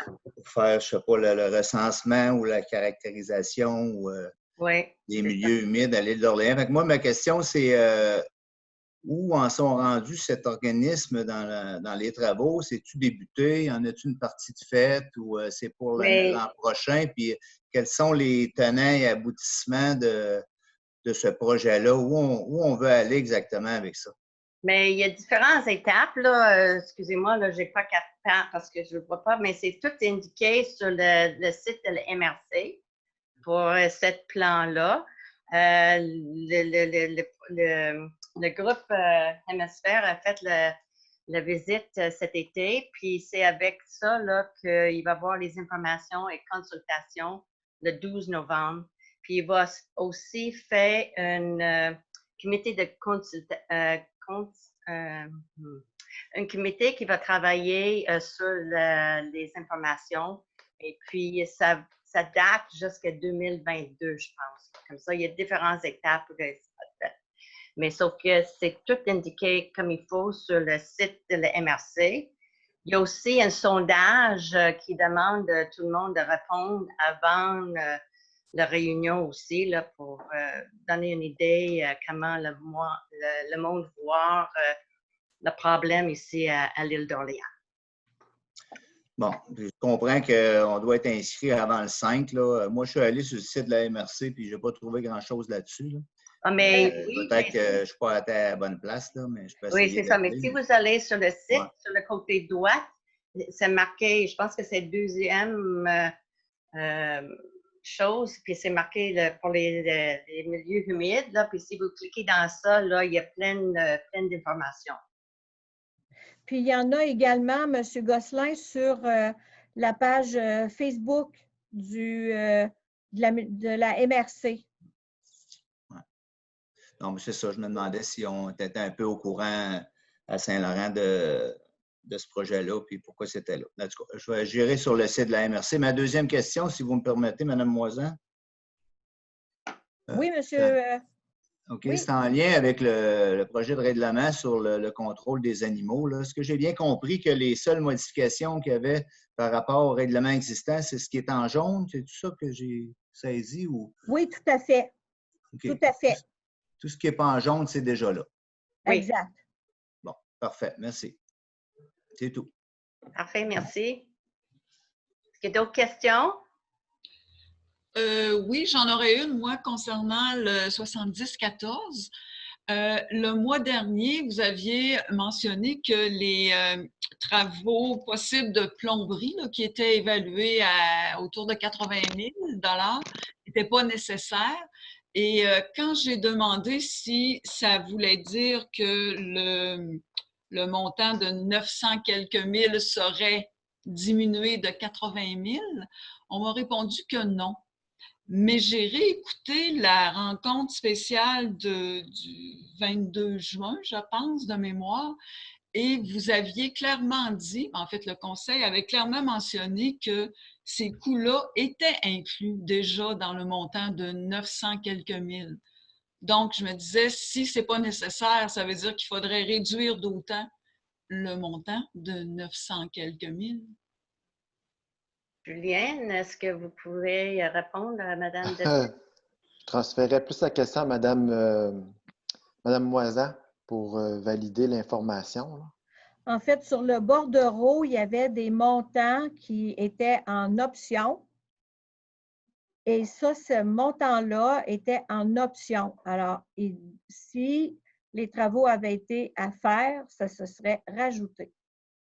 pour faire, je ne sais pas, le recensement ou la caractérisation des milieux humides à l'île d'Orléans. Fait que moi, ma question, c'est où en sont rendus cet organisme dans les travaux? C'est-tu débuté? En as-tu une partie de faite ou c'est pour l'an prochain? Puis quels sont les tenants et aboutissements de ce projet-là? Où on veut aller exactement avec ça? Mais il y a différentes étapes, là. Excusez-moi, là, je n'ai pas 4 pages parce que je ne le vois pas, mais c'est tout indiqué sur le site de la MRC pour ce plan-là. Le groupe Hémisphère a fait la visite cet été, puis c'est avec ça là, qu'il va avoir les informations et consultations le 12 novembre. Puis il va aussi faire un comité de un comité qui va travailler sur les informations. Et puis, ça date jusqu'à 2022, je pense. Comme ça, il y a différentes étapes. Mais sauf que c'est tout indiqué comme il faut sur le site de la MRC. Il y a aussi un sondage qui demande à tout le monde de répondre avant la réunion aussi, là, pour donner une idée comment le monde voit le problème ici à l'île d'Orléans. Bon, je comprends qu'on doit être inscrit avant le 5. Là. Moi, je suis allé sur le site de la MRC puis je n'ai pas trouvé grand-chose là-dessus. Là. Ah, mais peut-être que je ne suis pas à la bonne place, là, mais je peux essayer. Oui, c'est ça. Mais si vous allez sur le site, sur le côté droit, c'est marqué, je pense que c'est deuxième chose, puis c'est marqué pour les milieux humides. Là, puis si vous cliquez dans ça, là, il y a plein d'informations. Puis il y en a également, M. Gosselin, sur la page Facebook de la MRC. Non, mais c'est ça, je me demandais si on était un peu au courant à Saint-Laurent de ce projet-là, puis pourquoi c'était là. En tout cas, je vais gérer sur le site de la MRC. Ma deuxième question, si vous me permettez, Mme Moisan. Oui, monsieur. OK, oui. C'est en lien avec le projet de règlement sur le contrôle des animaux. Est-ce que j'ai bien compris que les seules modifications qu'il y avait par rapport au règlement existant, c'est ce qui est en jaune? C'est tout ça que j'ai saisi? Ou... Oui, tout à fait. Okay. Tout à fait. Tout ce qui n'est pas en jaune, c'est déjà là. Oui. Exact. Bon, parfait. Merci. C'est tout. Parfait, merci. Est-ce qu'il y a d'autres questions? Oui, j'en aurais une, moi, concernant le 70-14. Le mois dernier, vous aviez mentionné que les travaux possibles de plomberie là, qui étaient évalués à autour de 80 000 $ n'étaient pas nécessaires. Et quand j'ai demandé si ça voulait dire que le montant de 900 quelques mille serait diminué de 80 000, on m'a répondu que non. Mais j'ai réécouté la rencontre spéciale du 22 juin, je pense, de mémoire, et vous aviez clairement dit, en fait, le Conseil avait clairement mentionné que ces coûts-là étaient inclus déjà dans le montant de 900 quelques mille. Donc, je me disais, si ce n'est pas nécessaire, ça veut dire qu'il faudrait réduire d'autant le montant de 900 quelques mille. Julienne, est-ce que vous pouvez répondre à Mme de... Je transférerais plus la question à Mme Moisan pour valider l'information. En fait, sur le bordereau, il y avait des montants qui étaient en option. Et ça, ce montant-là était en option. Alors, si les travaux avaient été à faire, ça se serait rajouté.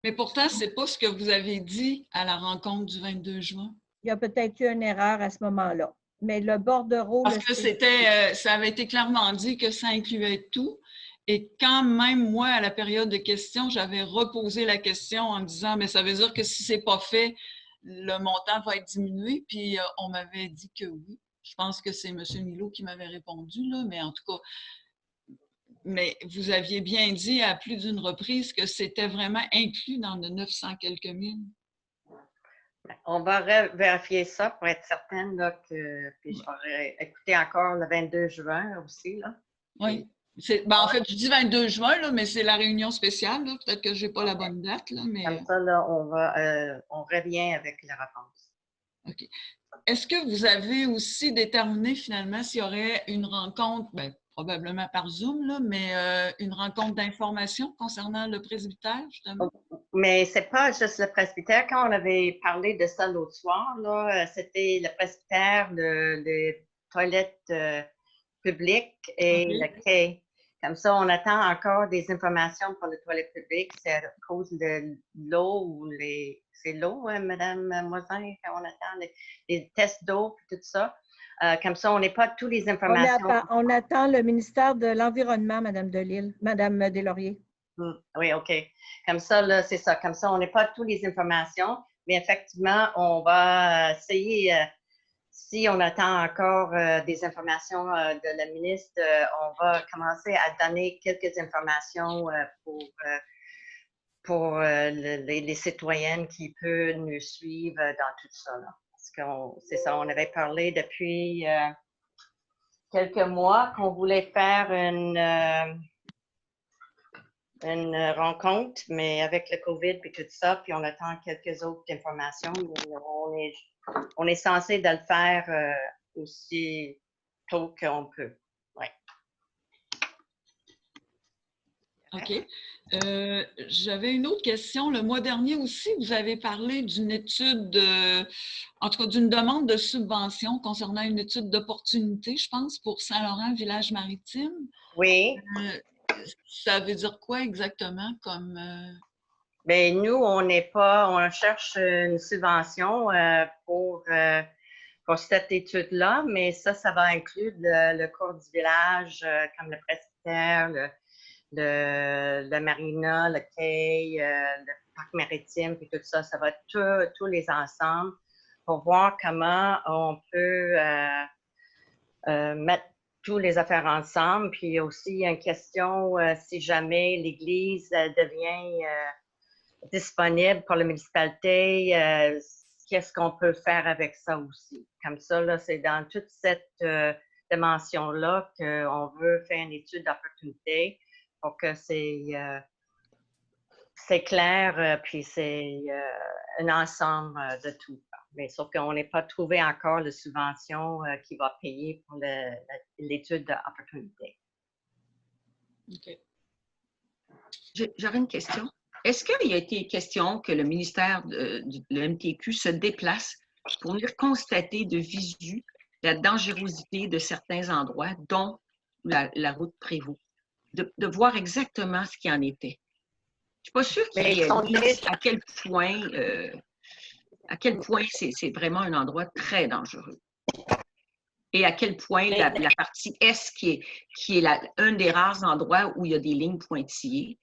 Mais pourtant, ce n'est pas ce que vous avez dit à la rencontre du 22 juin. il y a peut-être eu une erreur à ce moment-là. Mais le bordereau... Parce que ça avait été clairement dit que ça incluait tout. Et quand même, moi, à la période de questions, j'avais reposé la question en disant, mais ça veut dire que si c'est pas fait, le montant va être diminué. Puis on m'avait dit que oui. Je pense que c'est M. Milo qui m'avait répondu, là, mais en tout cas, mais vous aviez bien dit à plus d'une reprise que c'était vraiment inclus dans le 900 quelques mille. On va vérifier ça pour être certaine là, que. Puis je vais écouter encore le 22 juin aussi. Là. Oui. Ben, en fait, je dis 22 juin, là, mais c'est la réunion spéciale. Peut-être que je n'ai pas la bonne date. Là, mais... Comme ça, là, on revient avec la réponse. OK. Est-ce que vous avez aussi déterminé finalement s'il y aurait une rencontre, ben, probablement par Zoom, là, mais une rencontre d'information concernant le presbytère, justement? Mais ce n'est pas juste le presbytère. Quand on avait parlé de ça l'autre soir, c'était le presbytère, les toilettes publiques et le quai. Comme ça, on attend encore des informations pour les toilettes publiques. C'est à cause de l'eau ou les... C'est l'eau, hein, Mme Moisin, quand on attend les tests d'eau et tout ça. Comme ça, on n'est pas toutes les informations. On attend le ministère de l'Environnement, Mme Delille, Mme Deslauriers. Oui, OK. Comme ça, là, c'est ça. Comme ça, on n'est pas toutes les informations, mais effectivement, on va essayer, si on attend encore des informations de la ministre, on va commencer à donner quelques informations pour les citoyennes qui peuvent nous suivre dans tout ça. Là. Parce que c'est ça, on avait parlé depuis quelques mois qu'on voulait faire une rencontre, mais avec le COVID et tout ça, puis on attend quelques autres informations. On est censé de le faire aussi tôt qu'on peut. Oui. OK. J'avais une autre question. Le mois dernier aussi, vous avez parlé d'une étude, en tout cas d'une demande de subvention concernant une étude d'opportunité, je pense, pour Saint-Laurent, village maritime. Oui. Ça veut dire quoi exactement comme... Bien, nous, on cherche une subvention pour cette étude-là, mais ça va inclure le cours du village, comme le presbytère, le marina, le quai, le parc maritime, puis tout ça. Ça va être tous les ensembles pour voir comment on peut mettre tous les affaires ensemble. Puis aussi, il y a une question si jamais l'Église devient disponible pour la municipalité, qu'est-ce qu'on peut faire avec ça aussi? Comme ça, là, c'est dans toute cette dimension-là qu'on veut faire une étude d'opportunité pour que c'est clair, puis c'est un ensemble de tout. Mais sauf qu'on n'est pas trouvé encore la subvention qui va payer pour l'étude d'opportunité. OK. J'aurais une question. Est-ce qu'il a été question que le ministère de MTQ se déplace pour venir constater de visu la dangerosité de certains endroits, dont la route Prévost, de voir exactement ce qu'il en était? Je ne suis pas sûre qu'il réalise à quel point c'est vraiment un endroit très dangereux. Et à quel point la partie Est, qui est un des rares endroits où il y a des lignes pointillées,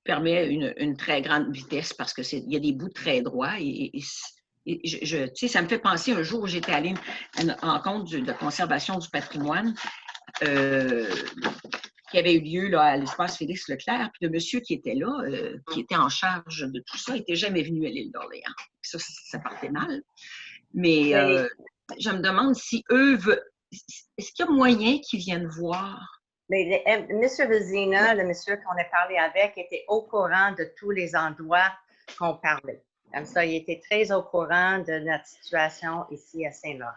permet une très grande vitesse parce qu'il y a des bouts très droits. Tu sais, ça me fait penser un jour où j'étais allée à une rencontre de conservation du patrimoine qui avait eu lieu là, à l'espace Félix Leclerc. Puis le monsieur qui était là, qui était en charge de tout ça, n'était jamais venu à l'île d'Orléans. Ça partait mal. Mais je me demande si eux veulent. Est-ce qu'il y a moyen qu'ils viennent voir? Mais M. Vézina, le monsieur qu'on a parlé avec, était au courant de tous les endroits qu'on parlait. Comme ça, il était très au courant de notre situation ici à Saint-Laurent.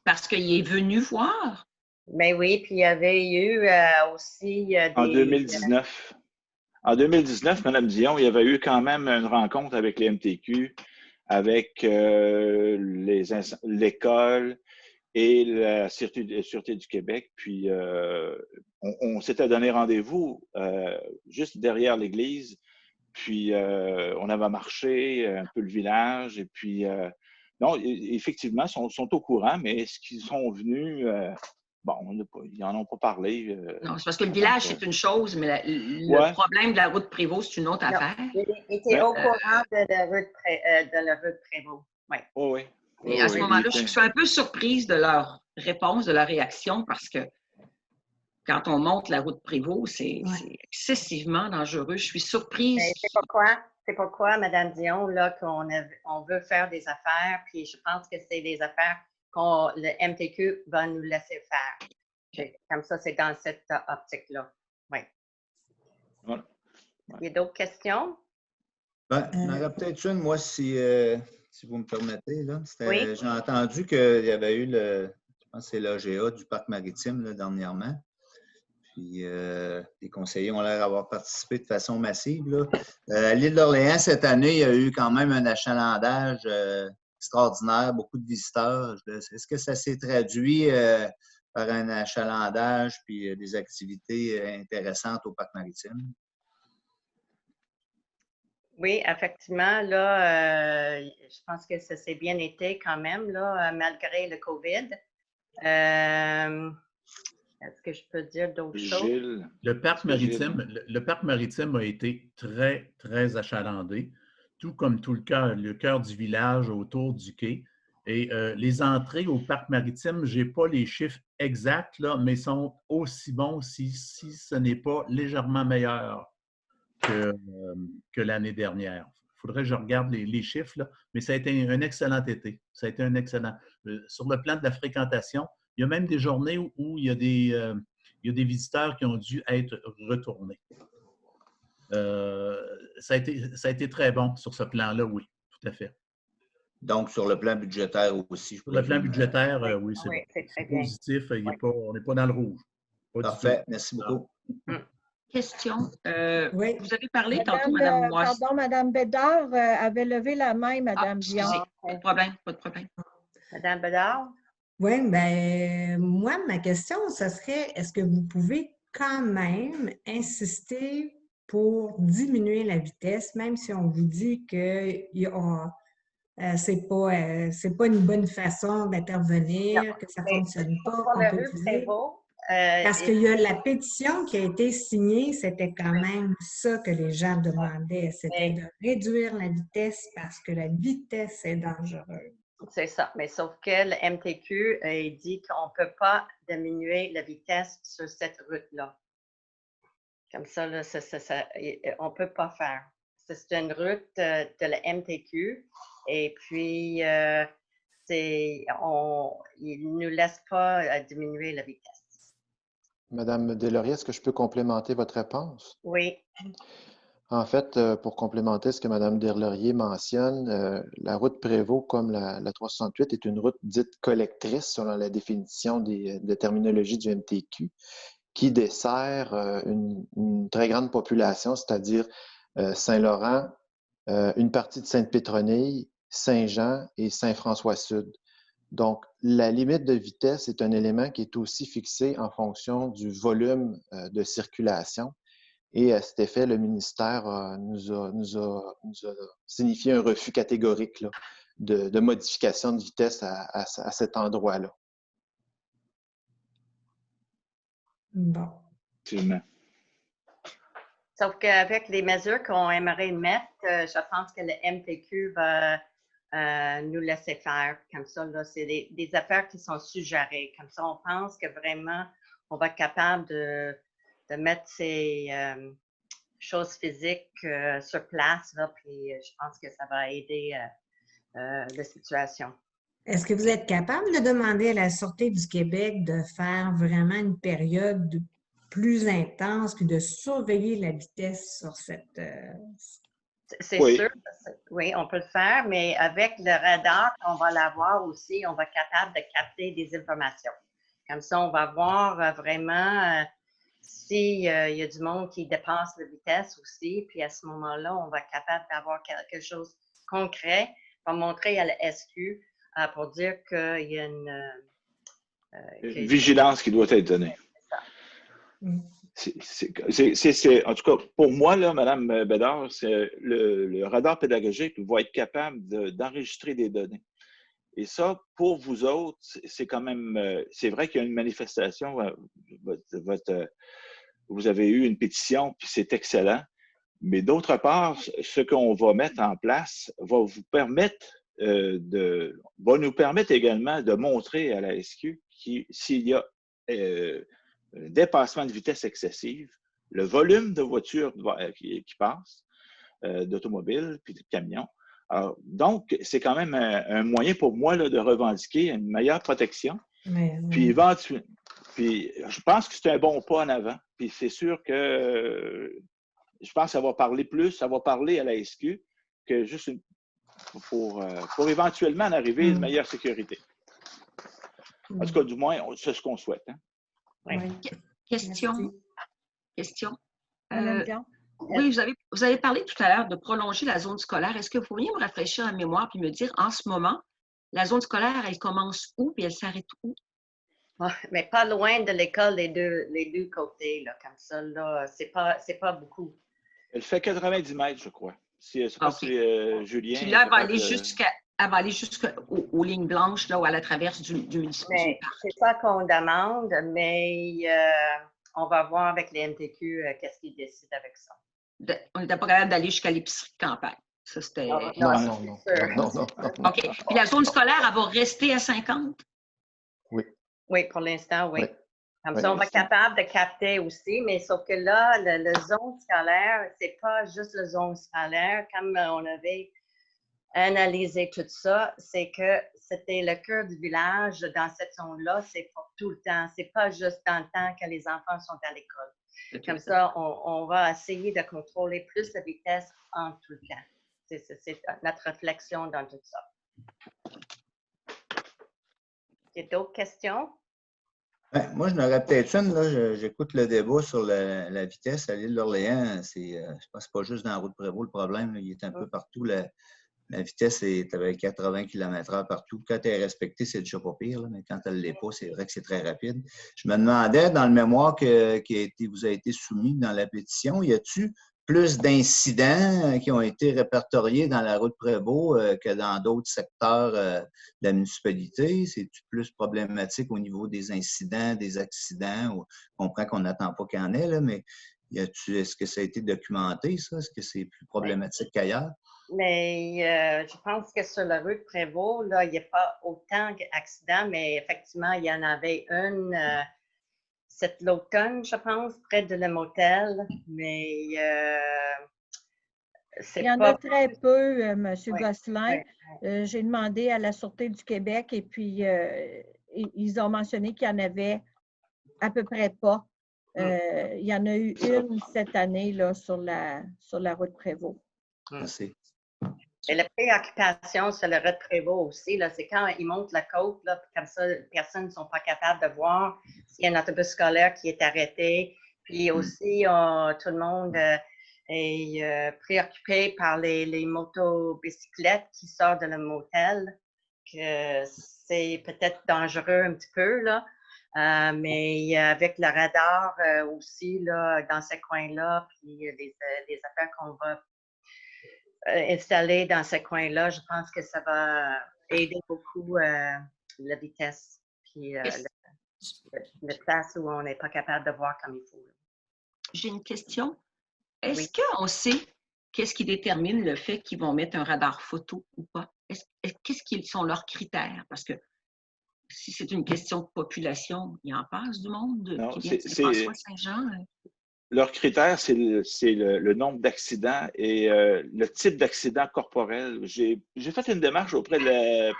Parce qu'il est venu voir? Ben oui, puis il y avait eu aussi des... En 2019. En 2019, Mme Dion, il y avait eu quand même une rencontre avec les MTQ, avec l'école et la Sûreté du Québec. Puis, on s'était donné rendez-vous juste derrière l'église. Puis, on avait marché un peu le village. Et puis, non, effectivement, ils sont au courant, mais est-ce qu'ils sont venus? Bon, ils n'en ont pas parlé. Non, c'est parce que le village, c'est une chose, mais le problème de la route Prévost, c'est une autre affaire. Il était au courant de la route Prévost. Oui. Oui. Et à ce moment-là, je suis un peu surprise de leur réponse, de leur réaction, parce que quand on monte la route Prévost, c'est excessivement dangereux. Je suis surprise. C'est pourquoi, Mme Dion, là, on veut faire des affaires, puis je pense que c'est des affaires que le MTQ va nous laisser faire. Comme ça, c'est dans cette optique-là. Oui. Voilà. Il y a d'autres questions? Ben, il y en aurait peut-être une, moi, si vous me permettez. Oui. J'ai entendu qu'il y avait eu je pense que c'est l'AGA du Parc maritime là, dernièrement. Puis les conseillers ont l'air d'avoir participé de façon massive. Là. À l'île d'Orléans, cette année, il y a eu quand même un achalandage extraordinaire, beaucoup de visiteurs. Est-ce que ça s'est traduit par un achalandage puis des activités intéressantes au Parc maritime? Oui, effectivement, là, je pense que ça s'est bien été quand même, là, malgré le COVID. Est-ce que je peux dire d'autres choses? Le parc maritime a été très, très achalandé, tout comme tout le cœur du village autour du quai. Et les entrées au parc maritime, je n'ai pas les chiffres exacts, là, mais sont aussi bons si ce n'est pas légèrement meilleur que l'année dernière. Il faudrait que je regarde les chiffres, là, mais ça a été un excellent été. Ça a été un excellent. Sur le plan de la fréquentation, il y a même des journées où il y a des visiteurs qui ont dû être retournés. Ça a été très bon sur ce plan-là, oui, tout à fait. Donc, sur le plan budgétaire aussi. Sur le plan budgétaire, oui, c'est bon. C'est positif. On n'est pas dans le rouge. Parfait. Merci beaucoup. Question. Oui. Vous avez parlé tantôt, Mme Moisse. Pardon, Mme Bédard avait levé la main, Mme Dion. Pas de problème, pas de problème. Mme Bédard? Oui, bien, moi, ma question, ce serait, est-ce que vous pouvez quand même insister pour diminuer la vitesse, même si on vous dit que c'est pas une bonne façon d'intervenir, que ça ne fonctionne pas, qu'on peut utiliser. Parce qu'il y a la pétition qui a été signée, c'était quand même ça que les gens demandaient, c'était de réduire la vitesse parce que la vitesse est dangereuse. C'est ça, mais sauf que le MTQ dit qu'on ne peut pas diminuer la vitesse sur cette route-là. Comme ça, là, on ne peut pas faire. C'est une route de la MTQ et puis il ne nous laisse pas diminuer la vitesse. Madame Deslauriers, est-ce que je peux complémenter votre réponse? Oui. En fait, pour complémenter ce que Mme Deslauriers mentionne, la route Prévost, comme la 368, est une route dite collectrice selon la définition de terminologie du MTQ, qui dessert une très grande population, c'est-à-dire Saint-Laurent, une partie de Sainte-Pétronille, Saint-Jean et Saint-François-Sud. Donc, la limite de vitesse est un élément qui est aussi fixé en fonction du volume de circulation. Et à cet effet, le ministère nous a signifié un refus catégorique là, de modification de vitesse à cet endroit-là. Bon. Sauf qu'avec les mesures qu'on aimerait mettre, je pense que le MTQ va nous laisser faire. Comme ça, là, c'est des affaires qui sont suggérées. Comme ça, on pense que vraiment, on va être capable de mettre ces choses physiques sur place, là, puis je pense que ça va aider la situation. Est-ce que vous êtes capable de demander à la Sûreté du Québec de faire vraiment une période plus intense puis de surveiller la vitesse sur cette... C'est sûr, oui, on peut le faire, mais avec le radar qu'on va l'avoir aussi, on va être capable de capter des informations. Comme ça, on va voir vraiment s'il y a du monde qui dépasse la vitesse aussi, puis à ce moment-là, on va être capable d'avoir quelque chose de concret pour montrer à la SQ pour dire qu'il y a une vigilance qui doit être donnée. En tout cas, pour moi, là, Mme Bédard, le radar pédagogique va être capable d'enregistrer des données. Et ça, pour vous autres, c'est quand même, c'est vrai qu'il y a une manifestation, vous avez eu une pétition, puis c'est excellent. Mais d'autre part, ce qu'on va mettre en place va vous permettre va nous permettre également de montrer à la SQ s'il y a un dépassement de vitesse excessive, le volume de voitures qui passent, d'automobiles puis de camions. Alors, donc, c'est quand même un moyen pour moi là, de revendiquer une meilleure protection. Puis, puis je pense que c'est un bon pas en avant. Puis c'est sûr que je pense que ça va parler plus, ça va parler à la SQ que juste pour éventuellement en arriver à une meilleure sécurité. En tout cas, du moins, c'est ce qu'on souhaite. Hein? Oui. Question. Madame Oui, vous avez parlé tout à l'heure de prolonger la zone scolaire. Est-ce que vous pourriez me rafraîchir la mémoire et me dire, en ce moment, la zone scolaire, elle commence où et elle s'arrête où? Mais pas loin de l'école, les deux côtés, là, comme ça. Là, c'est pas beaucoup. Elle fait 90 mètres, je crois. Je ne sais pas si Julien... Puis là, elle va aller jusqu'aux lignes blanches, là où elle traverse du municipal. C'est ça qu'on demande, mais on va voir avec les MTQ qu'est-ce qu'ils décident avec ça. On n'était pas capable d'aller jusqu'à l'épicerie de campagne. Ça, c'était... Non. OK. Puis la zone scolaire, elle va rester à 50? Oui, pour l'instant, oui. Oui. Comme ça, on va être capable de capter aussi, mais sauf que là, le zone scolaire, c'est pas juste le zone scolaire. Comme on avait analysé tout ça, c'est que c'était le cœur du village dans cette zone-là, c'est pour tout le temps. C'est pas juste dans le temps que les enfants sont à l'école. Comme ça, on va essayer de contrôler plus la vitesse en tout le temps. C'est notre réflexion dans tout ça. Il y a d'autres questions? Ouais, moi, je n'aurais peut-être une. Là, j'écoute le débat sur la vitesse à l'île d'Orléans. Je pense que ce n'est pas juste dans la route Prévost le problème. Là, il est un peu partout. La vitesse est avec 80 km/h partout. Quand elle est respectée, c'est déjà pas pire. Là, mais quand elle ne l'est pas, c'est vrai que c'est très rapide. Je me demandais, dans le mémoire qui vous a été soumis dans la pétition, y a-t-il plus d'incidents qui ont été répertoriés dans la route Prévost que dans d'autres secteurs de la municipalité? C'est-tu plus problématique au niveau des incidents, des accidents? On comprend qu'on n'attend pas qu'il y en ait, là, mais est-ce que ça a été documenté, ça? Est-ce que c'est plus problématique qu'ailleurs? Mais je pense que sur la rue Prévost, là, il n'y a pas autant d'accidents, mais effectivement, il y en avait une l'automne, je pense, près de le motel, mais c'est pas... Il y en a très peu, M. Gosselin. J'ai demandé à la Sûreté du Québec et puis ils ont mentionné qu'il y en avait à peu près pas. Il y en a eu une cette année là, sur la route Prévost. Merci. Et la préoccupation sur la route Prévost aussi, c'est quand ils montent la côte, là, comme ça, les personnes ne sont pas capables de voir s'il y a un autobus scolaire qui est arrêté. Puis aussi, tout le monde est préoccupé par les motobicyclettes qui sortent de le motel, que c'est peut-être dangereux un petit peu, là. Mais avec le radar aussi, là, dans ces coins-là, puis les affaires qu'on va installé dans ce coin-là, je pense que ça va aider beaucoup la vitesse puis le place où on n'est pas capable de voir comme il faut. J'ai une question. Est-ce qu'on sait qu'est-ce qui détermine le fait qu'ils vont mettre un radar photo ou pas? Qu'est-ce qui sont leurs critères? Parce que si c'est une question de population, il en passe du monde qui vient de François-Saint-Jean. Leur critère, c'est le nombre d'accidents et le type d'accident corporel. J'ai fait une démarche auprès de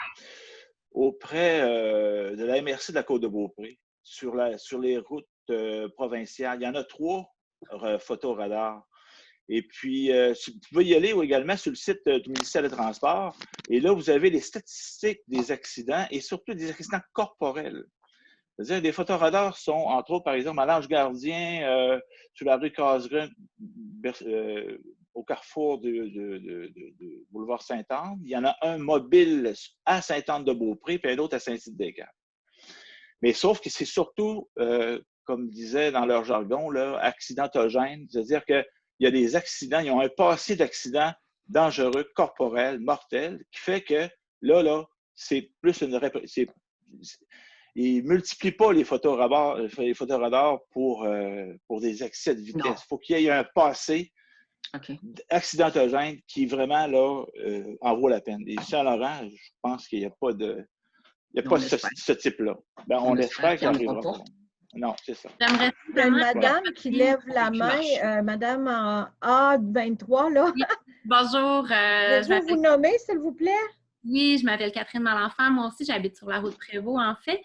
la MRC de la Côte-de-Beaupré sur les routes provinciales. Il y en a 3 photoradars. Et puis, vous pouvez y aller également sur le site du ministère des Transports. Et là, vous avez les statistiques des accidents et surtout des accidents corporels. C'est-à-dire, les photoradars sont, entre autres, par exemple, à l'Ange Gardien, sur la rue Casgrain, au carrefour de boulevard Sainte-Anne. Il y en a un mobile à Sainte-Anne-de-Beaupré, puis un autre à Saint-Tite-des-Capes. Mais sauf que c'est surtout, comme disait dans leur jargon, là, accidentogène. C'est-à-dire qu'il y a des accidents, ils ont un passé d'accidents dangereux, corporels, mortels, qui fait que là, c'est plus ils ne multiplient pas les photoradars pour des excès de vitesse. Il faut qu'il y ait un passé accidentogène qui vraiment là, en vaut la peine. Et Saint-Laurent, je pense qu'il n'y a pas ce type-là. Ben, on espère qu'il arrivera pas. Non, c'est ça. Il y a une madame qui lève la main, madame en A23, là. Oui. Bonjour. Pouvez-vous vous nommer, s'il vous plaît? Oui, je m'appelle Catherine Malenfant. Moi aussi, j'habite sur la route Prévost, en fait.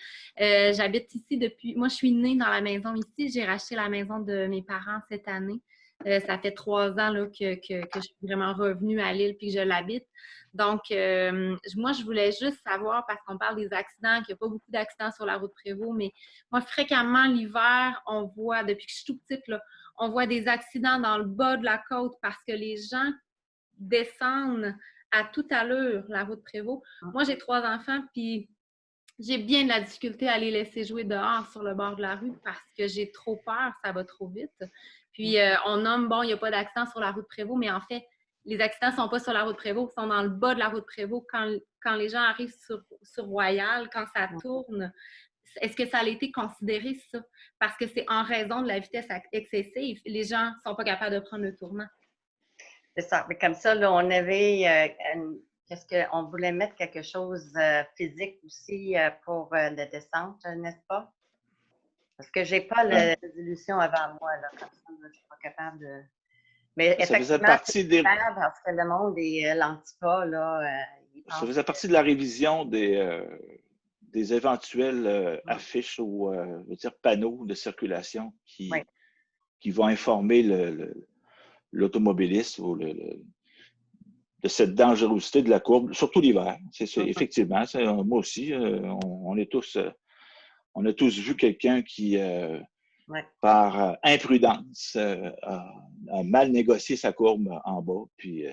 J'habite ici depuis... Moi, je suis née dans la maison ici. J'ai racheté la maison de mes parents cette année. Ça fait 3 ans là, que je suis vraiment revenue à l'île puis que je l'habite. Donc, moi, je voulais juste savoir, parce qu'on parle des accidents, qu'il n'y a pas beaucoup d'accidents sur la route Prévost, mais moi, fréquemment, l'hiver, on voit, depuis que je suis toute petite, là, on voit des accidents dans le bas de la côte parce que les gens descendent à toute allure la route Prévost. Moi, j'ai 3 enfants, puis j'ai bien de la difficulté à les laisser jouer dehors sur le bord de la rue parce que j'ai trop peur, ça va trop vite. Puis, on nomme, bon, il n'y a pas d'accident sur la route Prévost, mais en fait, les accidents ne sont pas sur la route Prévost, ils sont dans le bas de la route Prévost. Quand les gens arrivent sur Royal, quand ça tourne, est-ce que ça a été considéré, ça? Parce que c'est en raison de la vitesse excessive. Les gens ne sont pas capables de prendre le tournant. C'est ça. Mais comme ça, là, on avait... on voulait mettre quelque chose physique aussi pour la descente, n'est-ce pas? Parce que je n'ai pas la résolution avant moi, là, comme ça, je ne suis pas capable de... Mais ça faisait partie des... parce que le monde est l'antipas, là. Ça faisait partie de la révision des éventuelles affiches ou je veux dire, panneaux de circulation qui vont informer l'automobiliste ou de cette dangerosité de la courbe, surtout l'hiver. Effectivement, moi aussi, on a tous vu quelqu'un qui, par imprudence, a mal négocié sa courbe en bas. Puis,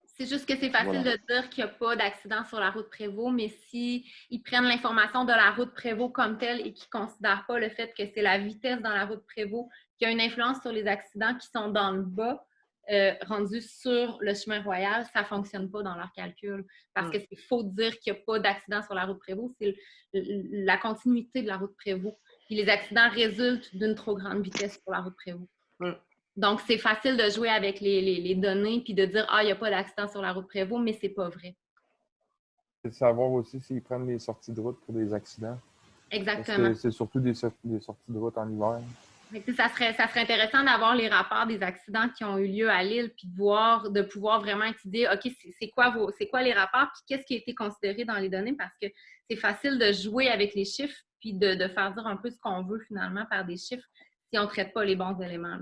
c'est juste que c'est facile de dire qu'il n'y a pas d'accident sur la route Prévost, mais s'ils prennent l'information de la route Prévost comme telle et qu'ils ne considèrent pas le fait que c'est la vitesse dans la route Prévost qui a une influence sur les accidents qui sont dans le bas, rendus sur le chemin royal, ça ne fonctionne pas dans leur calcul. Parce que c'est faux de dire qu'il n'y a pas d'accident sur la route Prévost, c'est la continuité de la route Prévost. Puis les accidents résultent d'une trop grande vitesse sur la route Prévost. Donc, c'est facile de jouer avec les données puis de dire « Ah, il n'y a pas d'accident sur la route Prévost », mais c'est pas vrai. C'est de savoir aussi s'ils prennent les sorties de route pour des accidents. Exactement. Parce que c'est surtout des sorties de route en hiver. Ça serait intéressant d'avoir les rapports des accidents qui ont eu lieu à l'île puis de pouvoir vraiment étudier, OK, c'est quoi les rapports puis qu'est-ce qui a été considéré dans les données parce que c'est facile de jouer avec les chiffres puis de faire dire un peu ce qu'on veut finalement par des chiffres si on ne traite pas les bons éléments.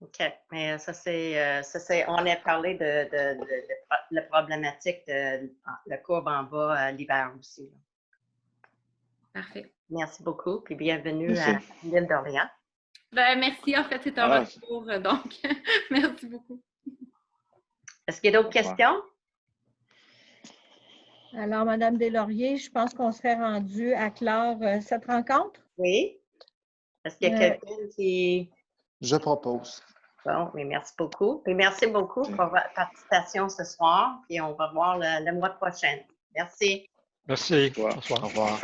OK. Mais ça, c'est on a parlé de la problématique de la courbe en bas l'hiver aussi. Là. Parfait. Merci beaucoup, puis bienvenue à l'île d'Orléans. Merci, en fait, c'est un retour, donc merci beaucoup. Est-ce qu'il y a d'autres questions? Alors, Mme Deslauriers, je pense qu'on serait rendu à clore cette rencontre. Oui. Est-ce qu'il y a quelqu'un qui... Je propose. Bon, mais merci beaucoup. Et merci beaucoup pour votre participation ce soir, puis on va voir le mois prochain. Merci. Merci. Au revoir. Au revoir.